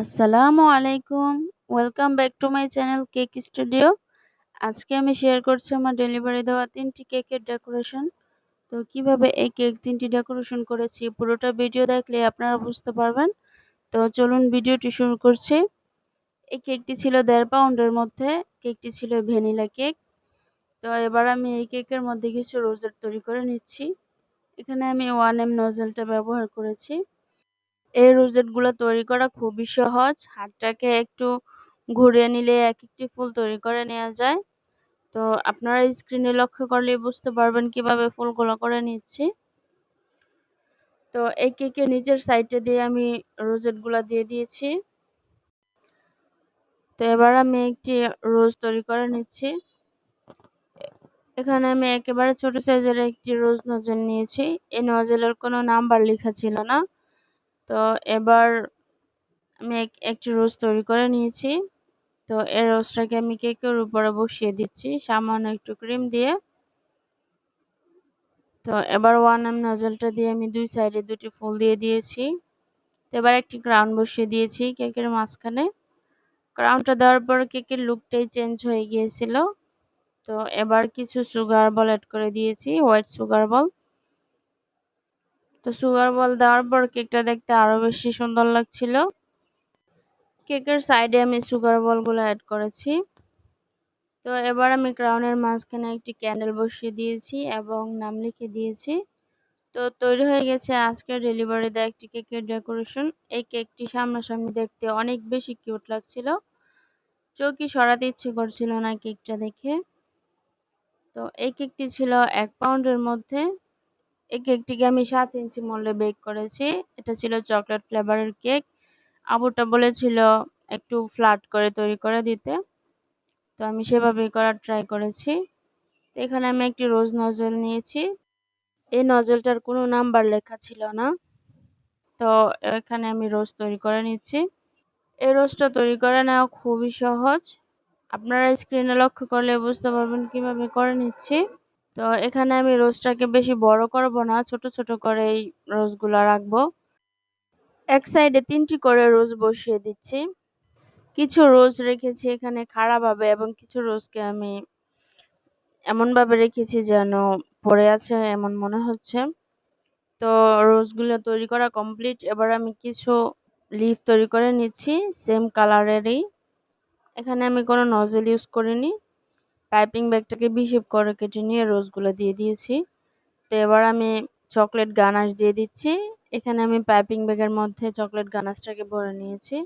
আসসালামু আলাইকুম। Welcome back to my channel cake studio. আজকে আমি শেয়ার করছি আমার ডেলিভারি দেওয়া ৩টি কেকের ডেকোরেশন। তো কিভাবে এই কেক ৩টি ডেকোরেশন করেছি পুরোটা ভিডিও দেখলে আপনারা বুঝতে পারবেন। তো চলুন ভিডিওটি শুরু করছি। এই কেকটি ছিল ১.৫ পাউন্ডের মধ্যে। কেকটি ছিল ভ্যানিলা কেক। তো এবার আমি এই কেকের মধ্যে কিছু রোজেট তৈরি করে নিচ্ছি। এখানে আমি 1M নজেলটা ব্যবহার করেছি। এই রোজেটগুলো তৈরি করা খুবই সহজ। হাতটাকে একটু ঘুরিয়ে নিলে এক একটি ফুল তৈরি করে নেওয়া যায়। তো আপনারা স্ক্রিনে লক্ষ্য করলেই বুঝতে পারবেন কিভাবে ফুলগুলো করে নিচ্ছি। তো এই কেকের নিচের সাইডে দিয়ে আমি রোজেটগুলো দিয়ে দিয়েছি। তো এবার আমি একটি রোজ তৈরি করে নিচ্ছি। এখানে আমি একেবারে ছোট সাইজের একটি রোজ নজেল নিয়েছি। এই নজেলের কোনো নাম্বার লেখা ছিল না। তো এবার আমি একটি রোজ তৈরি করে নিয়েছি। তো এই রোজটাকে আমি কেকের উপরে বসিয়ে দিচ্ছি সামান্য একটু ক্রিম দিয়ে। তো এবার 1M নজলটা দিয়ে আমি দুই সাইডে দুটি ফুল দিয়ে দিয়েছি। তো এবার একটি ক্রাউন বসিয়ে দিয়েছি কেকের মাঝখানে। ক্রাউনটা দেওয়ার পর কেকের লুকটাই চেঞ্জ হয়ে গিয়েছিল। তো এবার কিছু সুগার বল অ্যাড করে দিয়েছি, হোয়াইট সুগার বল। তো সুগার বল দেওয়ার পর কেকটা দেখতে আরো বেশি সুন্দর লাগছিল। কেকের সাইডে আমি সুগার বলগুলো অ্যাড করেছি। তো এবার আমি ক্রাউনের মাঝখানে একটি ক্যান্ডেল বসিয়ে দিয়েছি এবং নাম লিখে দিয়েছি। তো তৈরি হয়ে গেছে আজকের ডেলিভারি দেওয়া একটি কেকের ডেকোরেশন। এই কেকটি সামনাসামনি দেখতে অনেক বেশি কিউট লাগছিল। চোখই সরাতে ইচ্ছে করছিল না কেকটা দেখে। তো এই কেকটি ছিল ১ পাউন্ডের মধ্যে। এই কেকটিকে আমি ৭ ইঞ্চি মোল্ডে বেক করেছি। এটা ছিল চকলেট ফ্লেভারের কেক। আবুটা বলেছিল একটু ফ্ল্যাট করে তৈরি করে দিতে। তো আমি সেভাবেই করার ট্রাই করেছি। তো এখানে আমি একটি রোজ নজল নিয়েছি। এই নজলটার কোনো নাম্বার লেখা ছিল না। তো এখানে আমি রোজ তৈরি করে নিচ্ছি। এই রোজটা তৈরি করে নেওয়া খুবই সহজ। আপনারা স্ক্রিনে লক্ষ্য করলে বুঝতে পারবেন কিভাবে করে নিচ্ছি। তো এখানে আমি রোজটাকে বেশি বড় করব না, ছোট ছোট করে এই রোজগুলো রাখবো। এক সাইডে ৩টি করে রোজ বসিয়ে দিচ্ছি। কিছু রোজ রেখেছি এখানে খাড়া ভাবে এবং কিছু রোজকে আমি এমন ভাবে রেখেছি যেন পড়ে আছে এমন মনে হচ্ছে। তো রোজগুলো তৈরি করা কমপ্লিট। এবার আমি কিছু লিফ তৈরি করে নিচ্ছি সেম কালারেরই। এখানে আমি কোনো নজেল ইউজ করিনি। পাইপিং ব্যাগটাকে বিশেপ করে কেটে নিয়ে রোজগুলো দিয়ে দিয়েছি। তো এবার আমি চকলেট গানাশ দিয়ে দিচ্ছি। এখানে আমি পাইপিং ব্যাগের মধ্যে চকলেট গানাশটাকে ভরে নিয়েছি।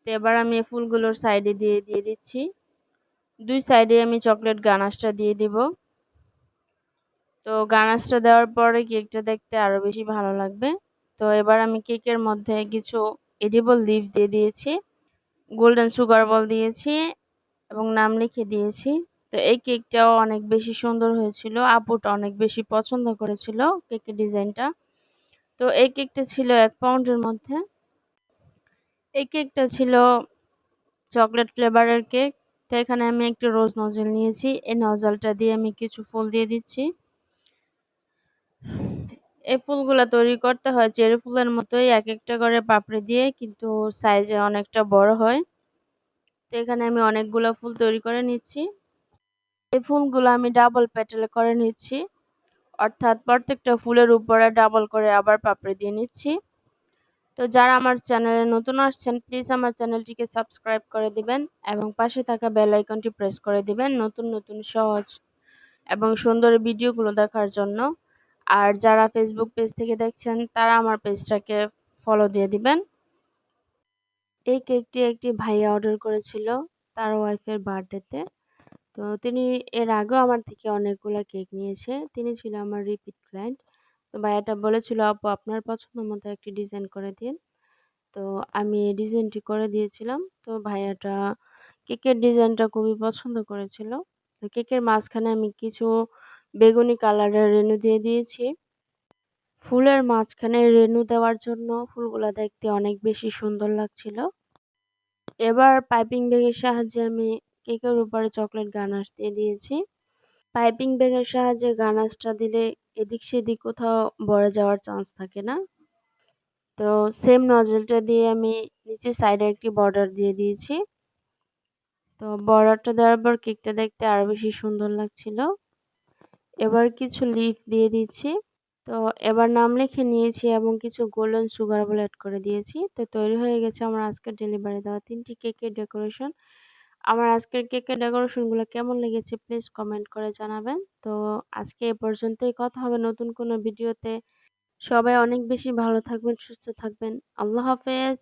তো এবার আমি ফুলগুলোর সাইডে দিয়ে দিচ্ছি। দুই সাইডে আমি চকলেট গানাশটা দিয়ে দিব। তো গানাশটা দেওয়ার পরে কেকটা দেখতে আরো বেশি ভালো লাগবে। তো এবার আমি কেকের মধ্যে কিছু এডিবল লিফ দিয়ে দিয়েছি, গোল্ডেন সুগার বল দিয়েছি এবং নাম লিখে দিয়েছি। তো এই কেকটাও অনেক বেশি সুন্দর হয়েছিল। আপুটা অনেক বেশি পছন্দ করেছিল কেকের ডিজাইনটা। তো এই কেকটা ছিল ১ পাউন্ডের মধ্যে। এই কেকটা ছিল চকলেট ফ্লেভারের কেক। তো এখানে আমি একটু রোজ নজেল নিয়েছি। এই নজলটা দিয়ে আমি কিছু ফুল দিয়ে দিচ্ছি। এই ফুলগুলা তৈরি করতে হয় চেরি ফুলের মতোই, এক একটা করে পাপড়ি দিয়ে, কিন্তু সাইজে অনেকটা বড় হয়। তো এখানে আমি অনেকগুলো ফুল তৈরি করে নিচ্ছি। এই ফুলগুলো আমি ডাবল পেটালে করে নিচ্ছি, অর্থাৎ প্রত্যেকটা ফুলের উপরে ডাবল করে আবার পাপড়ি দিয়ে নিচ্ছি। তো যারা আমার চ্যানেলে নতুন আসছেন প্লিজ আমার চ্যানেলটিকে সাবস্ক্রাইব করে দিবেন এবং পাশে থাকা বেল আইকনটি প্রেস করে দিবেন নতুন নতুন সহজ এবং সুন্দর ভিডিওগুলো দেখার জন্য। আর যারা ফেসবুক পেজ থেকে দেখছেন তারা আমার পেজটাকে ফলো দিয়ে দিবেন। এই কেকটি একটি ভাইয়া অর্ডার করেছিল তার ওয়াইফের বার্থডেতে। তো তিনি এর আগেও আমার থেকে অনেকগুলা কেক নিয়েছে। তিনি ছিল আমার রিপিট ক্লায়েন্ট। তো ভাইয়াটা বলেছিল, আপু আপনার পছন্দ মতো একটি ডিজাইন করে দিন। তো আমি এই ডিজাইনটি করে দিয়েছিলাম। তো ভাইয়াটা কেকের ডিজাইনটা খুবই পছন্দ করেছিল। তো কেকের মাঝখানে আমি কিছু বেগুনি কালারের রেনু দিয়ে দিয়েছি। ফুলের মাঝখানে রেনু দেওয়ার জন্য ফুলগুলা দেখতে অনেক বেশি সুন্দর লাগছিল। এবার পাইপিং ব্যাগের সাহায্যে আমি কেকের উপরে চকলেট গানাশ দিয়ে দিয়েছি। পাইপিং ব্যাগের সাহায্যে গানাশটা দিলে এদিক সেদিক কোথাও ভরে যাওয়ার চান্স থাকে না। তো সেম নজলটা দিয়ে আমি নিচে সাইডে একটি বর্ডার দিয়ে দিয়েছি। তো বর্ডারটা দেওয়ার পর কেকটা দেখতে আরো বেশি সুন্দর লাগছিল। এবার কিছু লিফ দিয়ে দিচ্ছি। তো এবার নাম লিখে নিয়েছি এবং কিছু গোল্ডেন সুগার বল এড করে দিয়েছি। তো তৈরি হয়ে গেছে আমার আজকের ডেলিভারি দেওয়া ৩টি কেকের ডেকোরেশন। আমার আজকের কেকের ডেকোরেশনগুলো কেমন লেগেছে প্লিজ কমেন্ট করে জানাবেন। তো আজকে এ পর্যন্তই, কথা হবে নতুন কোনো ভিডিওতে। সবাই অনেক বেশি ভালো থাকবেন, সুস্থ থাকবেন। আল্লাহ হাফেজ।